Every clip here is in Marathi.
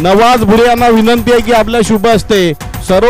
नवाज भुरे यांना विनंती आहे की आपल्या शुभ हस्ते सर्व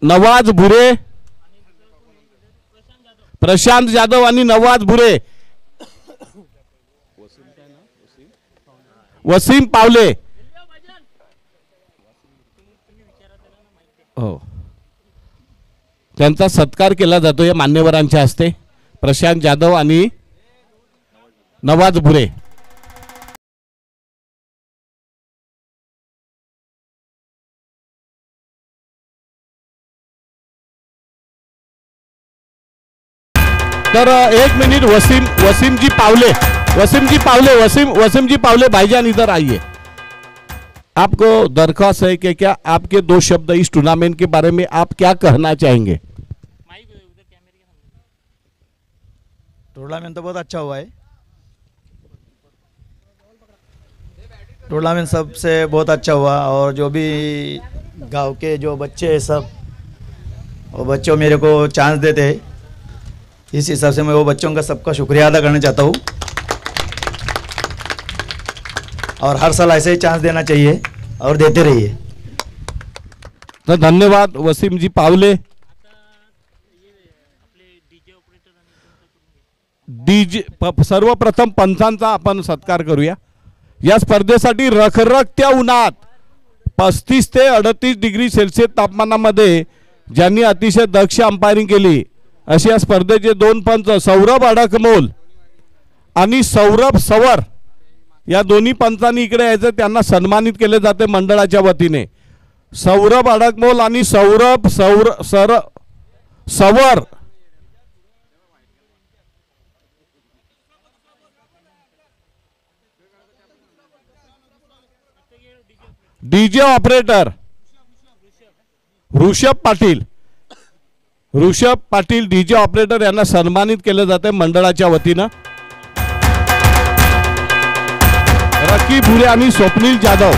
नवाज भुरे, प्रशांत जाधव आणि नवाज भुरे, वसीम पावले हो त्यांचा सत्कार केला जातो या मान्यवरांच्या हस्ते. प्रशांत जाधव आणि नवाज भुरे. तर एक मिनट वसीम जी पावले भाईजान इधर आइए. आपको दरख्वास्त है कि क्या आपके दो शब्द इस टूर्नामेंट के बारे में आप क्या कहना चाहेंगे? टूर्नामेंट तो बहुत अच्छा हुआ है. टूर्नामेंट सबसे बहुत अच्छा हुआ और जो भी गांव के जो बच्चे हैं सब वो बच्चों मेरे को चांस देते हैं. इस हिसाब से मैं वो बच्चों का सबका शुक्रिया अदा करना चाहता हूँ और हर साल ऐसे ही चांस देना चाहिए और देते रहिए. तो धन्यवाद वसीम जी पावले. डीजे सर्वप्रथम पंचांचा आपण सत्कार करूया. या स्पर्धेसाठी रखरखत्या उन्हात 35 ते 38 डिग्री सेल्सिअस तापमानामध्ये ज्यांनी अतिशय दक्ष अंपायरिंग केली अशी या स्पर्धेचे दोन पंच सौरभ अडकमोल आणि सौरभ सवर या दोन्ही पंचांनी इकडे यायचं, त्यांना सन्मानित केले जाते मंडळाच्या वतीने. सौरभ अडकमोल आणि सौरभ सवर DJ operator Rishabh Patil DJ operator यांना सन्मानित केले जाते मंडळाच्या वतीने. रकी भुरे आणि स्वप्नील जाधव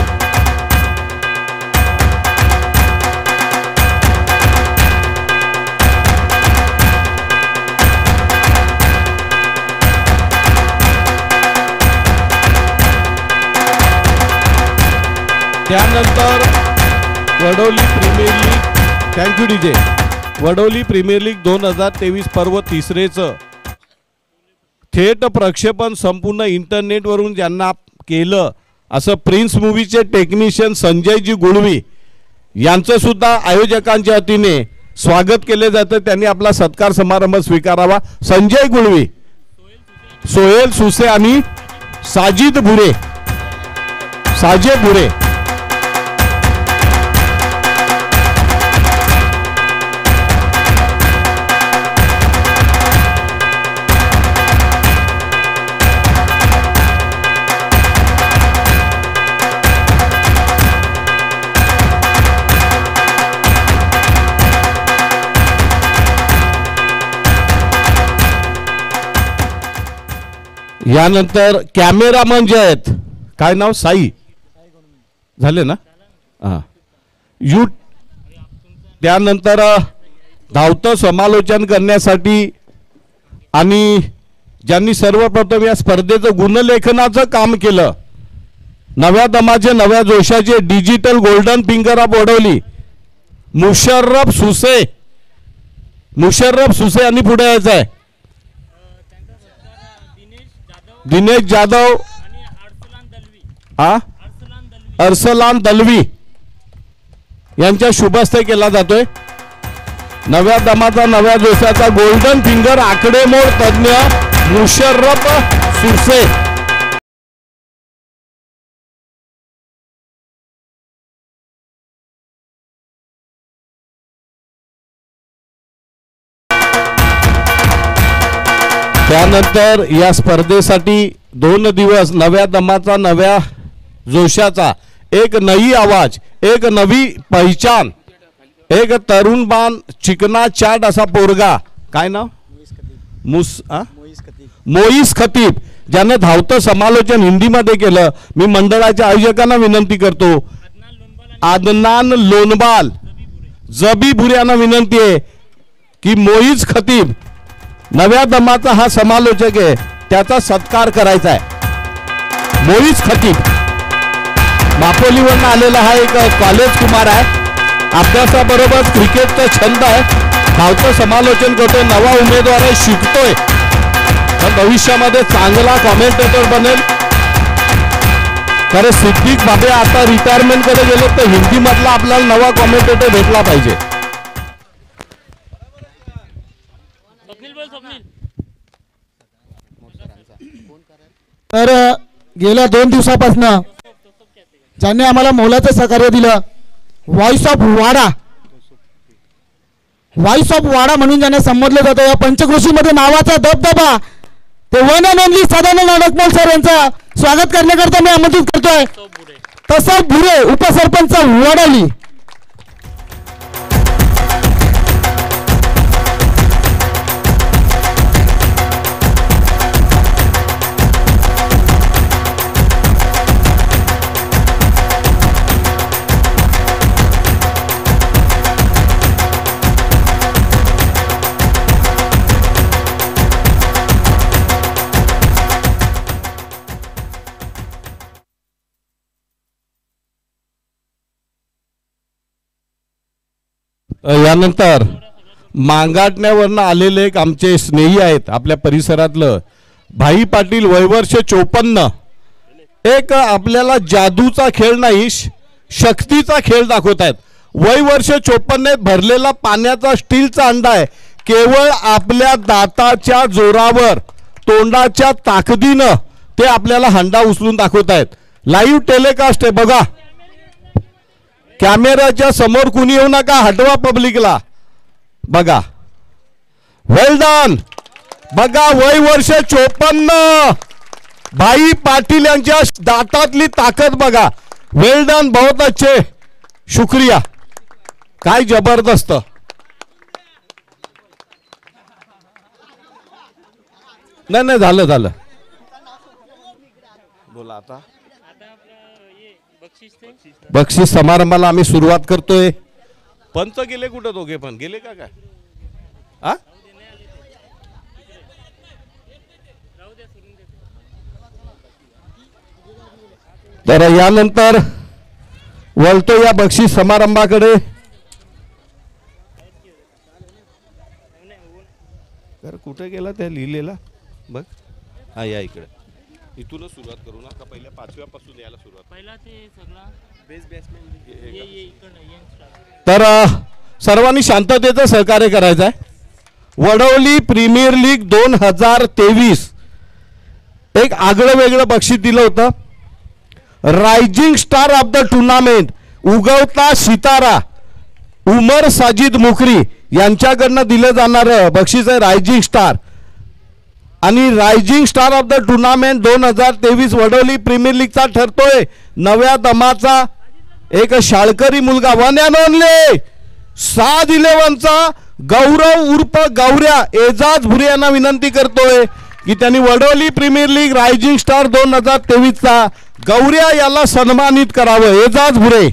त्यानंतर Vadoli premier league. Thank you DJ. Vadoli premier league 2023 पर्व तिसरेचं थेट प्रक्षेपण संपूर्ण इंटरनेटवरून ज्यांना केलं असं प्रिन्स मूवीचे टेक्निशियन संजयजी गुळवी यांचं सुद्धा आयोजकांच्या वतीने स्वागत केले जाते. त्यांनी आपला सत्कार समारंभ स्वीकारावा. संजय गुळवी, सोहेल सुसे आणि साजिद भुरे यानंतर कॅमेरामन जे आहेत, काय नाव, साई झाले ना, हां त्यानंतर धावतं समालोचन करण्यासाठी आणि ज्यांनी सर्वप्रथम या स्पर्धेचं गुणलेखनाचं काम केलं, नव्या दमाचे नव्या जोशाचे digital golden finger of Vadoli Musharraf Suse यांनी पुढे यायचं आहे. दिनेश जाधव, अरसलान दलवी यांच्या शुभहस्ते केला जातोय. नव्या दमाचा नव्या जोशाचा गोल्डन फिंगर आकडेमोड तज्ञ मुशर्रफ सुरसे. त्यानंतर या स्पर्धेसाठी 2 दिवस नव्या दमाचा, नव्या जोशाचा, एक नई आवाज, एक नवी पहिचान, एक तरुण बाण, चिकना चाट असा पोरगा. काय नाव? मोईस खतीब, ज्यानं धावतं समालोचन हिंदीमध्ये केलं. मी मंडळाच्या आयोजकांना विनंती करतो, आदनान लोनबाल, जबीबुर यांना विनंती आहे की मोईस खतीब नव्या दमाचा हा समालोचक आहे, त्याचा सत्कार करायचा आहे. मोईस खतीब मापोलीवरून आलेला हा एक कॉलेज कुमार आहे. अभ्यासाबरोबर क्रिकेटचा छंद आहे, धावतं समालोचन करतोय, नवा उमेदवार आहे, शिकतोय, पण भविष्यामध्ये चांगला कॉमेंटेटर बनेल. खरं सिद्दीक बाबे आता रिटायरमेंट कडे गेले तर हिंदी मधला आपल्याला नवा कॉमेंटेटर भेटला पाहिजे. तर गेल्या 2 दिवसापासून ज्यांनी आम्हाला मोलाचं सहकार्य दिलं, व्हॉइस ऑफ वाडा म्हणून ज्यांना संबोधलं जातं, या पंचक्रोशीमध्ये नावाचा दबदबा ते one and only Sadanand Adakmol sir यांचं स्वागत करण्याकरता मी आमंत्रित करतोय. तसं भुरे उपसरपंच वडाली. यानंतर मांगाटण्यावरनं आलेले एक आमचे स्नेही आहेत आपल्या परिसरातलं भाई पाटील, वयवर्ष 54. एक आपल्याला जादूचा खेळ नाही, शक्तीचा खेळ दाखवत आहेत. वयवर्ष 54 भरलेला पाण्याचा स्टीलचा अंडा आहे. केवळ आपल्या दाताच्या जोरावर, तोंडाच्या ताकदीनं ते आपल्याला हंडा उचलून दाखवत आहेत. लाईव्ह टेलिकास्ट आहे बघा. कॅमेराच्या समोर कुणी येऊ नका, हटवा पब्लिकला. बघा, वेल डन. बघा, वय वर्ष 54, भाई पाटील यांच्या दातातली ताकद बघा. वेल डन, बहुत अच्छे, शुक्रिया. काय जबरदस्त. नाही झालं. बोला आता. बक्षीस समारंभाला आम्ही सुरुवात करतोय. पंच गेले कुठं? दोघे पण गेले का काय? हा, तर यानंतर वळतो या बक्षीस समारंभाकडे. तर कुठे गेला त्या लिहिलेला बघ. हा, या इकडे. इथूनच सुरुवात करू ना का पहिल्या 5व्या पासून यायला सुरुवात? पहिला ते सगळा तर सर्वांनी शांततेचं सहकार्य करायचं आहे. वडवली प्रीमियर लीग 2023 एक आगळं वेगळं बक्षीस दिलं होतं. Rising star of the tournament, उगवता सितारा उमर साजिद मुकरी यांच्याकडनं दिलं जाणारं बक्षीस आहे रायझिंग स्टार. आणि rising star of the tournament 2023 Vadavali premier लीगचा ठरतोय नव्या दमाचा एक शाळकरी मुलगा, वन अँड ओनली साद 11चा गौरव उर्फ गौऱ्या एजाज भुरे यांना विनंती करतोय की त्यांनी Vadavali premier league rising star 2023चा गौऱ्या याला सन्मानित करावं. एजाज भुरे.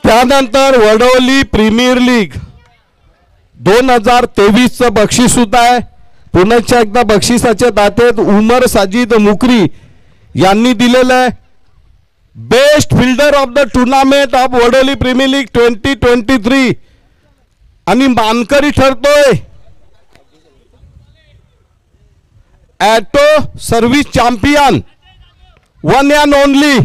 त्यानंतर वडवली प्रीमियर लीग 2023चं बक्षीस सुद्धा आहे. पुन्हा एकदा बक्षिसाचे दाते उमर साजिद मुकरी यांनी दिलेलं आहे. Best fielder of the tournament of Vadoli premier league 2023 आणि मानकरी ठरतोय auto service champion one and only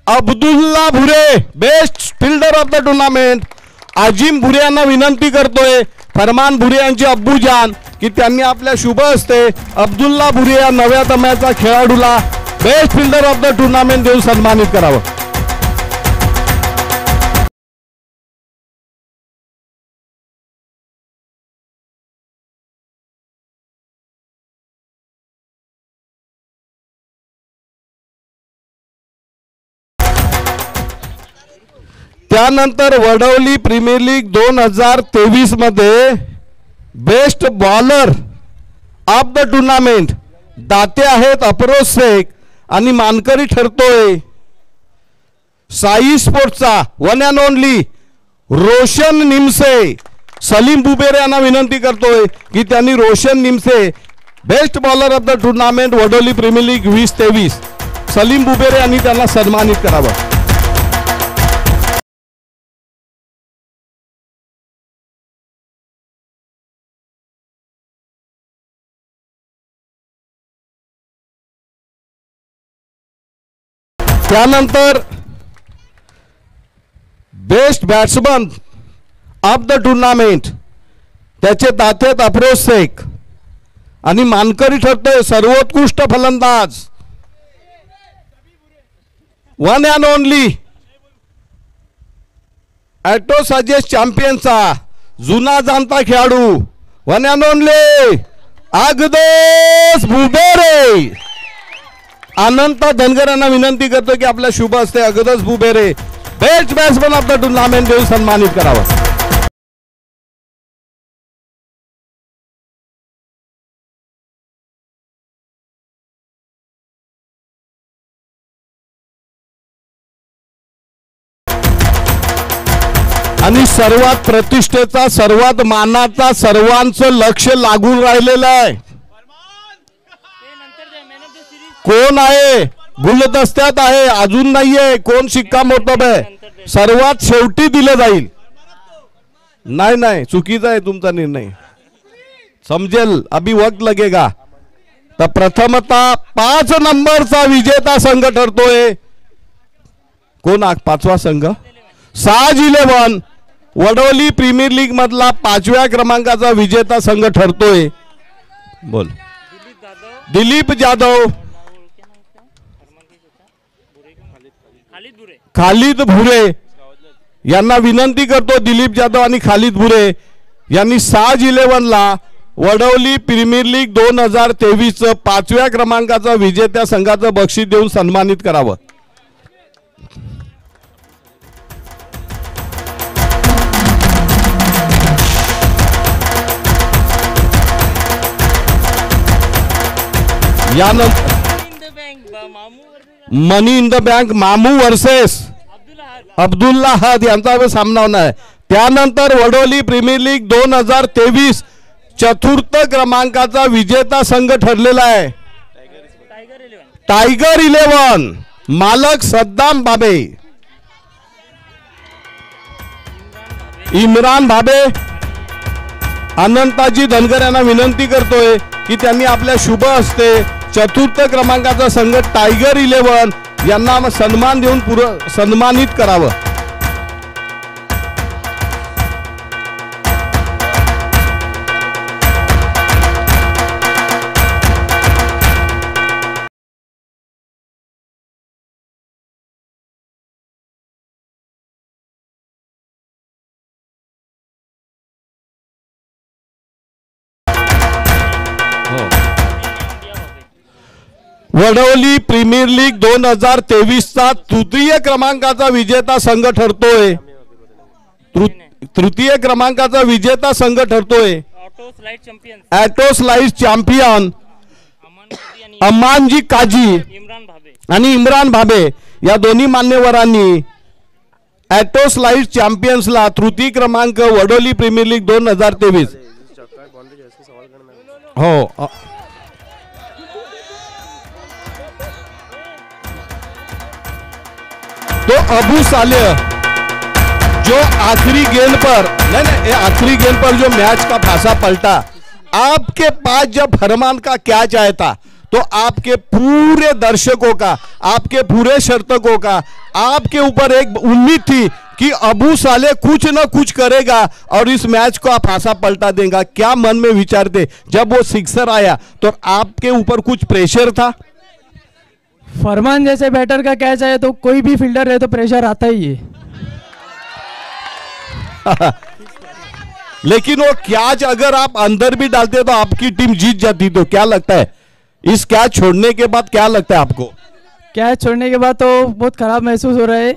Abdulla Bhure, best fielder of the tournament. Azim Bhure यांना विनंती करतोय फरमान भुरे यांचे अब्बूजान की त्यांनी आपल्या शुभ हस्ते अब्दुल्ला भुरे या नव्या दम्याचा खेळाडूला best fielder of the tournament देऊन सन्मानित करावं. त्यानंतर वडोली प्रीमियर लीग 2023 मध्ये best bowler of the tournament दाते आहेत अफरोज शेख आणि मानकरी ठरतोय साई स्पोर्ट्सचा one and only Roshan Nimse. Salim Bubere यांना विनंती करतोय की त्यांनी Roshan Nimse best bowler of the tournament Vadoli premier league 2023 Salim Bubere यांनी त्यांना सन्मानित करावं. त्यानंतर best batsman of the tournament त्याचे दातेत अफरोज शेख आणि मानकरी ठरतोय सर्वोत्कृष्ट फलंदाज one and only auto suggest चॅम्पियनचा जुना जाणता खेळाडू one and only Agdos Bubere. Anant Dhangar यांना विनंती करतो की आपल्या शुभ हस्ते Agdas Bubere best batsman of the tournament देऊन सन्मानित करावं. आणि सर्वात प्रतिष्ठेचा सर्वात मानाचा सर्वांचं लक्ष लागून राहिलेलं आहे. कोण आहे गुलदस्त्यात आहे अजून नाहीये कोण शिक्कामोर्तब आहे सर्वात शेवटी दिलं जाईल. नाही नाही चुकीचा आहे तुमचा निर्णय समजेल अभी वक्त लगेगा. तर प्रथमतः 5 नंबरचा विजेता संघ ठरतोय कोण 5वा संघ साज 11 वडोली प्रीमियर लीग मधला 5व्या क्रमांकाचा विजेता संघ ठरतोय. बोल दिलीप जाधव खालिद भुरे यांना विनंती करतो दिलीप जाधव आणि खालिद भुरे यांनी साज 11ला वडोली प्रीमियर लीग 2023 5व्या क्रमांकाचा विजेत्या संघाचं बक्षीस देऊन सन्मानित करावं. यानंतर मनी इन द बँक मामू वर्सेस अब्दुल्ला हद यांचा सामना होणार आहे. त्यानंतर वडोली प्रीमियर लीग 2023 चतुर्थ क्रमांकाचा विजेता संघ ठरलेला आहे टायगर 11 मालक सद्दाम बाबे इम्रान भाबे. अनंताजी धनगर यांना विनंती करतोय की त्यांनी आपल्या शुभ हस्ते चतुर्थ क्रमांकाचा संघ टायगर 11 यांना सन्मान देऊन सन्मानित करावं. वडोली प्रीमियर लीग 2023 चा तृतीय क्रमांकाचा विजेता संघ ठरतोय तृतीय क्रमांकाचा विजेता संघ ठरतोय ॲटो स्लाइड चॅम्पियन अमानजी काजी आणि इम्रान भाबे या दोन्ही मान्यवरांनी ॲटो स्लाइड चॅम्पियन्सला तृतीय क्रमांक वडोली प्रीमियर लीग 2023 हो तो अबू सालेह जो आखिरी गेंद पर नहीं आखिरी गेंद पर जो मैच का फांसा पलटा, आपके पास जब फरमान का कैच आया था तो आपके पूरे दर्शकों का, आपके पूरे शर्तकों का आपके ऊपर एक उम्मीद थी कि अबू सालेह कुछ ना कुछ करेगा और इस मैच को आप फांसा पलटा देगा। क्या मन में विचार थे जब वो सिक्सर आया तो आपके ऊपर कुछ प्रेशर था? फरमान जैसे बैटर का कैच आया तो कोई भी फील्डर रहे तो प्रेशर आता ही है। लेकिन वो कैच अगर आप अंदर भी डालते तो आपकी टीम जीत जाती। तो क्या लगता है इस कैच छोड़ने के बाद, क्या लगता है आपको? कैच छोड़ने के बाद तो बहुत खराब महसूस हो रहा है।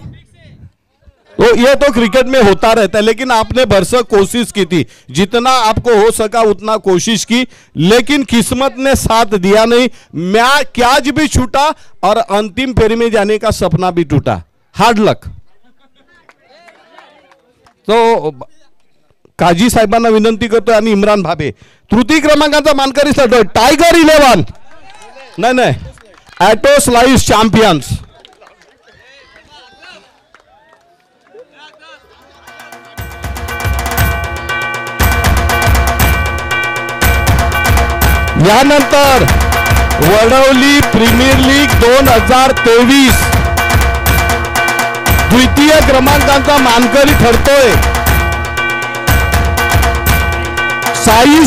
तो ये तो क्रिकेट में होता रहता है, लेकिन आपने भरसक कोशिश की थी, जितना आपको हो सका उतना कोशिश की, लेकिन किस्मत ने साथ दिया नहीं। मैं कैच भी छूटा और अंतिम फेरी में जाने का सपना भी टूटा। हार्ड लक। तो काजी साहेबांना विनंती करतोय आणि इम्रान भाबे तृतीय क्रमांकाचा मानकरी ठरतोय टायगर 11 नाही ॲटो स्लाइस चॅम्पियन्स। यानंतर वडवली प्रीमियर लीग 2023 द्वितीय क्रमांकाचा मानकरी ठरतोय साई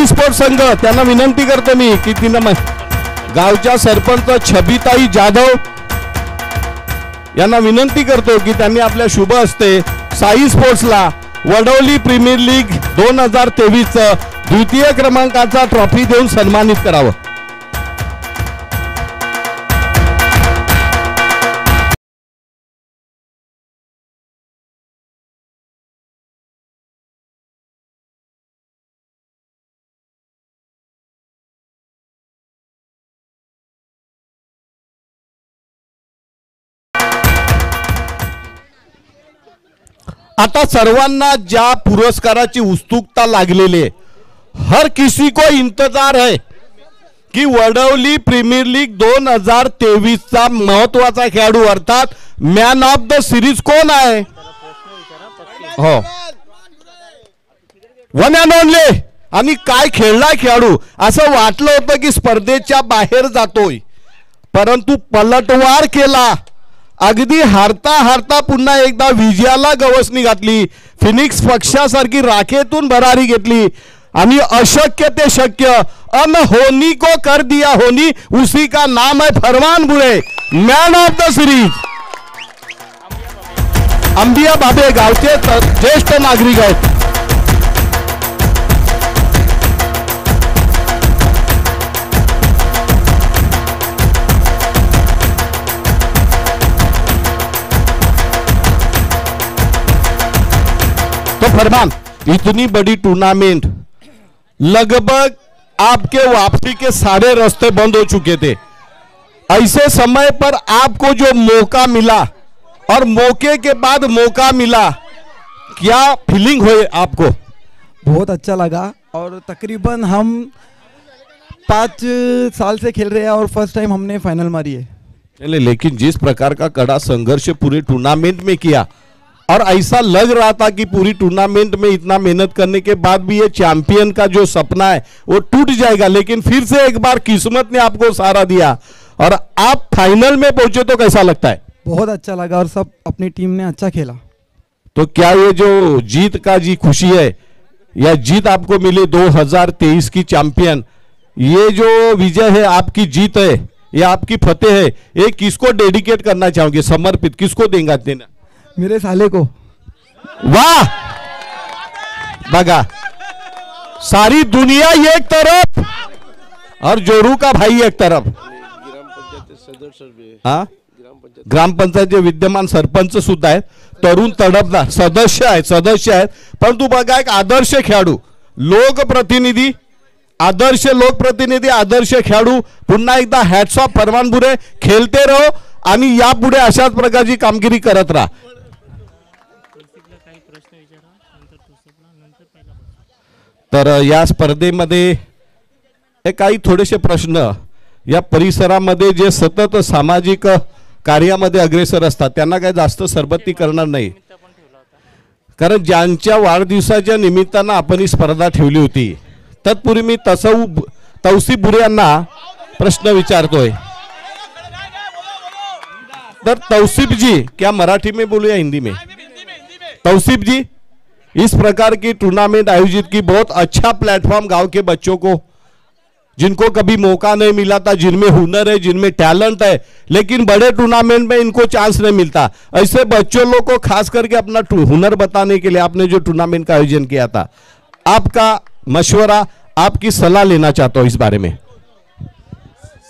स्पोर्ट्स संघ। त्यांना विनंती करतो मी की तिनं गावच्या सरपंच छबिताई जाधव यांना विनंती करतो की त्यांनी आपल्या शुभ हस्ते साई स्पोर्ट्सला वडवली प्रीमियर लीग 2023 द्वितीय क्रमांकाचा ट्रॉफी देऊन सन्मानित करावं। आता सर्वांना ज्या पुरस्काराची उत्सुकता लागलेली आहे, हर किसी को इंतजार है कि वडवली प्रीमियर लीग 2023 चा महत्वाचा खेळाडू अर्थात मॅन ऑफ द सिरीज कोण आहे? हो, वन अँड ओनली। आणि काय खेळला खेळाडू, असं वाटलं होतं की स्पर्धेच्या बाहेर जातोय, परंतु पलटवार केला। अगदी हारता हारता पुन्हा एकदा विजयाला गवसणी घातली, फिनिक्स पक्षासारखी राखेतून भरारी घेतली आणि अशक्य ते शक्य, अनहोनी को कर दिया होनी, उसी का नाम है फरमान बुरे, मॅन ऑफ द सिरीज। अंबिया बाबे गावचे ज्येष्ठ नागरिक आहेत। तो फरमान, इतनी बड़ी टूर्नामेंट, लगभग आपके वापसी के सारे रास्ते बंद हो चुके थे, ऐसे समय पर आपको जो मौका मिला और मौके के बाद मौका मिला, क्या फीलिंग हुई आपको? बहुत अच्छा लगा और तकरीबन हम 5 साल से खेल रहे हैं और फर्स्ट टाइम हमने फाइनल मारी है। लेकिन जिस प्रकार का कड़ा संघर्ष पूरे टूर्नामेंट में किया और ऐसा लग रहा था कि पूरी टूर्नामेंट में इतना मेहनत करने के बाद भी ये चैंपियन का जो सपना है वो टूट जाएगा, लेकिन फिर से एक बार किस्मत ने आपको सहारा दिया और आप फाइनल में पहुंचे, तो कैसा लगता है? बहुत अच्छा लगा और सब अपनी टीम ने अच्छा खेला। तो क्या ये जो जीत का जी खुशी है या जीत आपको मिली 2023 की चैंपियन, ये जो विजय है, आपकी जीत है, ये आपकी फतेह है, ये किसको डेडिकेट करना चाहोगे, समर्पित किसको देंगे देना? मेरे साले को। वाह, बगा सारी दुनिया एक तरफ और जोरू का भाई एक तरफ। हाँ, ग्रामपंचायत विद्यमान सरपंच सुद्धा आहेत, तरुण तडफदार सदस्य आहेत, परंतु बघा एक आदर्श खेळाडू, लोकप्रतिनिधी, आदर्श लोकप्रतिनिधी, आदर्श खेळाडू। पुन्हा एकदा हॅट्स ऑफ फरमान बुरे, खेळते रहो आणि यापुढे अशाच प्रकारची कामगिरी करत राहा। तर या स्पर्धेमध्ये काही थोडेसे प्रश्न, या परिसरामध्ये जे सतत सामाजिक कार्यामध्ये अग्रेसर असतात त्यांना काही जास्त सरबत्ती करणार नाही, कारण ज्यांच्या वाढदिवसाच्या निमित्तानं आपण ही स्पर्धा ठेवली होती. तत्पूर्वी मी तौसिफ बुरे यांना प्रश्न विचारतोय. तर तौसिफ जी, क्या मराठी में बोलूं या हिंदी में? तौसिफ जी, इस प्रकार की टूर्नामेंट आयोजित की, बहुत अच्छा प्लेटफॉर्म गांव के बच्चों को, जिनको कभी मौका नहीं मिला था, जिनमें हुनर है, जिनमें टैलेंट है, लेकिन बड़े टूर्नामेंट में इनको चांस नहीं मिलता, ऐसे बच्चों लोग को खास करके अपना हुनर बताने के लिए आपने जो टूर्नामेंट का आयोजन किया था, आपका मशवरा, आपकी सलाह लेना चाहता हूं इस बारे में.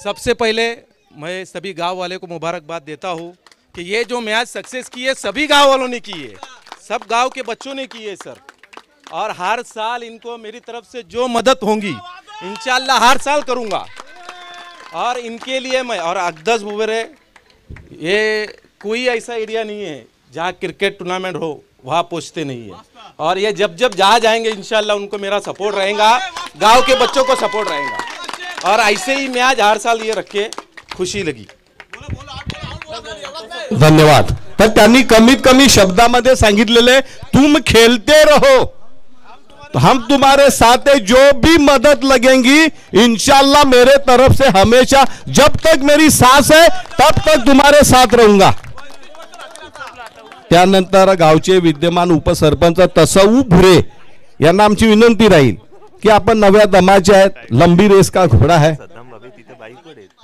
सबसे पहले मैं सभी गांव वाले को मुबारकबाद देता हूं कि ये जो मैच सक्सेस की है सभी गांव वालों ने की है, सब गांव के बच्चों ने की है सर. और हर साल इनको मेरी तरफ से जो मदद होंगी इंशाल्लाह हर साल करूंगा. और इनके लिए मैं और अकदस बुबरे, ये कोई ऐसा एरिया नहीं है जहाँ क्रिकेट टूर्नामेंट हो वहाँ पहुँचते नहीं है. और ये जब जब जहाँ जाएंगे इंशाल्लाह उनको मेरा सपोर्ट रहेगा, गांव के बच्चों को सपोर्ट रहेगा. और ऐसे ही मैच हर साल ये रखे, खुशी लगी. धन्यवाद. तर त्यांनी कमीत कमी शब्दामध्ये सांगितलेले, तुम खेलते रहो तो हम तुम्हारे साथ है, जो भी मदद लगेंगी इंशाल्लाह मेरे तरफ से हमेशा, जब तक मेरी सांस है तब तक तुम्हारे साथ रहूंगा. त्यानंतर गावचे विद्यमान उपसरपंच तसवू भुरे यांना आमची विनंती राहील की आपण नव्या दमाचे आहेत, लंबी रेस का घोडा है.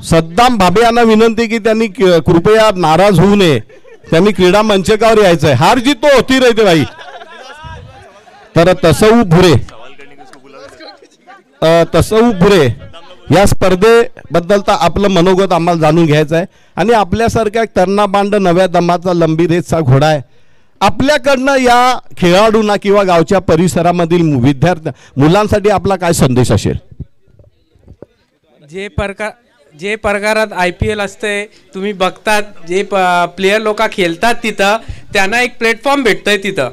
सद्दाम भाबे यांना विनंती की त्यांनी कृपया नाराज होऊ नये, त्यांनी क्रीडा मंचकावर यायचंय, हार जीत तो होती रहते भाई. तर तसवू भुरे या स्पर्धेबद्दल तर आपलं मनोगत आम्हाला जाणून घ्यायचं आहे. आणि आपल्यासारख्या तरुणाबांड नव्या दमाचा लंबी रेसचा घोडा आहे. आपल्याकडनं या खेळाडूंना किंवा गावच्या परिसरामधील मुलांसाठी आपला काय संदेश असेल? जे प्रकारात IPL असते तुम्ही बघतात, जे प्लेयर लोक खेळतात तिथं त्यांना एक प्लॅटफॉर्म भेटतोय तिथं.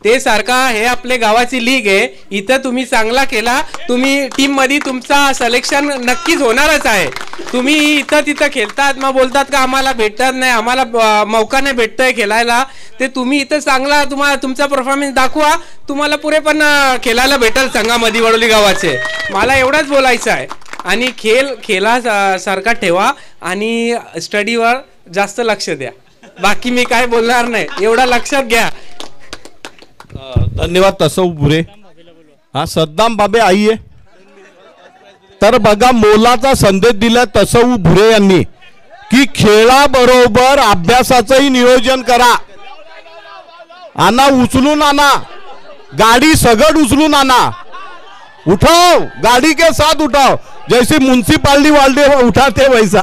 ते सारखा हे आपले गावाची लीग आहे, इथं तुम्ही चांगला केला, तुम्ही टीम मध्ये तुमचा सिलेक्शन नक्कीच होणारच आहे. तुम्ही इथं तिथं खेळतात मग बोलतात का आम्हाला भेटत नाही, आम्हाला मौका नाही भेटतोय खेळायला, ते तुम्ही इथं चांगला तुमचा परफॉर्मन्स दाखवा, तुम्हाला पुरेपण खेळायला भेटेल संघामध्ये वडोली गावाचे. मला एवढंच बोलायचं आहे. आणि खेळा सारखा ठेवा आणि स्टडीवर जास्त लक्ष द्या. बाकी मी काय बोलणार नाही, एवढा लक्षात घ्या. धन्यवाद तसवू भुरे. हा सद्दाम बाबे आई आहे. तर बघा मोलाचा संदेश दिला तसवू भुरे यांनी की खेळाबरोबर अभ्यासाचंही नियोजन करा. आणा उचलून आणा, गाडी सगळं उचलून आणा, उठाओ गाड़ी के साथ उठाओ, जैसे म्युनिसिपालिटी वाले उठाते वैसा.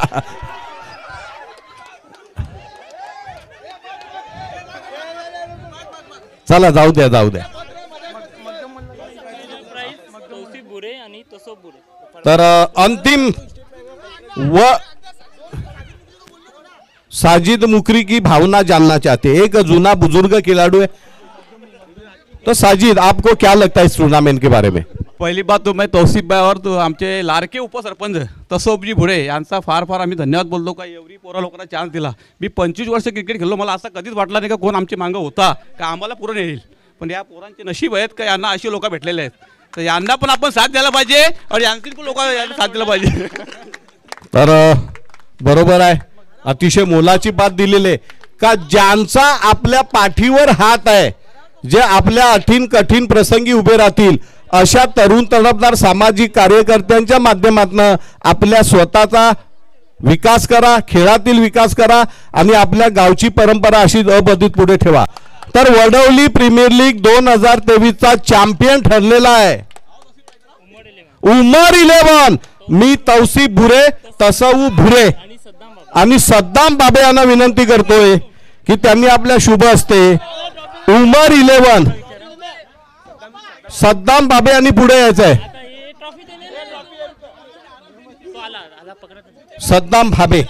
चला जाऊ द्या. तर अंतिम व साजिद मुकरी की भावना जानना चाहते, एक जुना बुजुर्ग खिलाड़ी है. तो साजिद, आपको क्या लगता है इस टूर्नामेंट के बारे में? पहिली बात तो मैं तौसिफ भाई और तो आमचे लाडके उपसरपंच तसोबजी भुरे यांचा फार फार आम्ही धन्यवाद बोलतो का एवढी पोरा लोकांना चान्स दिला. मी 25 वर्ष क्रिकेट खेळलो, मला असं कधीच वाटलं नाही का कोण आमची मागं होता का आम्हाला पुरण येईल. पण या पोरांचे नशीब आहेत का यांना अशी लोक भेटलेले आहेत, तर यांना पण आपण साथ द्यायला पाहिजे आणि यांची पण लोकांना साथ दिला पाहिजे. तर बरोबर आहे, अतिशय मोलाची बात दिलेली का ज्यांचा आपल्या पाठीवर हात आहे, जे आपल्या कठीण प्रसंगी उभे राहतील, अशा तरुण तडफदार सामाजिक कार्यकर्त्यांच्या माध्यमातून आपल्या स्वतःचा विकास करा, खेळातील विकास करा आणि आपल्या गावची परंपरा अशी अबाधित पुढे ठेवा. तर वडवली प्रीमियर लीग 2023 चा चॅम्पियन ठरलेला आहे उमर 11. मी तौसिफ भुरे, तसवू भुरे आणि सद्दाम बाबे यांना विनंती करतोय की त्यांनी आपल्या शुभ हस्ते उमर 11 सद्दाम बाबे यांनी पुढे यायचं आहे. सद्दाम भाबे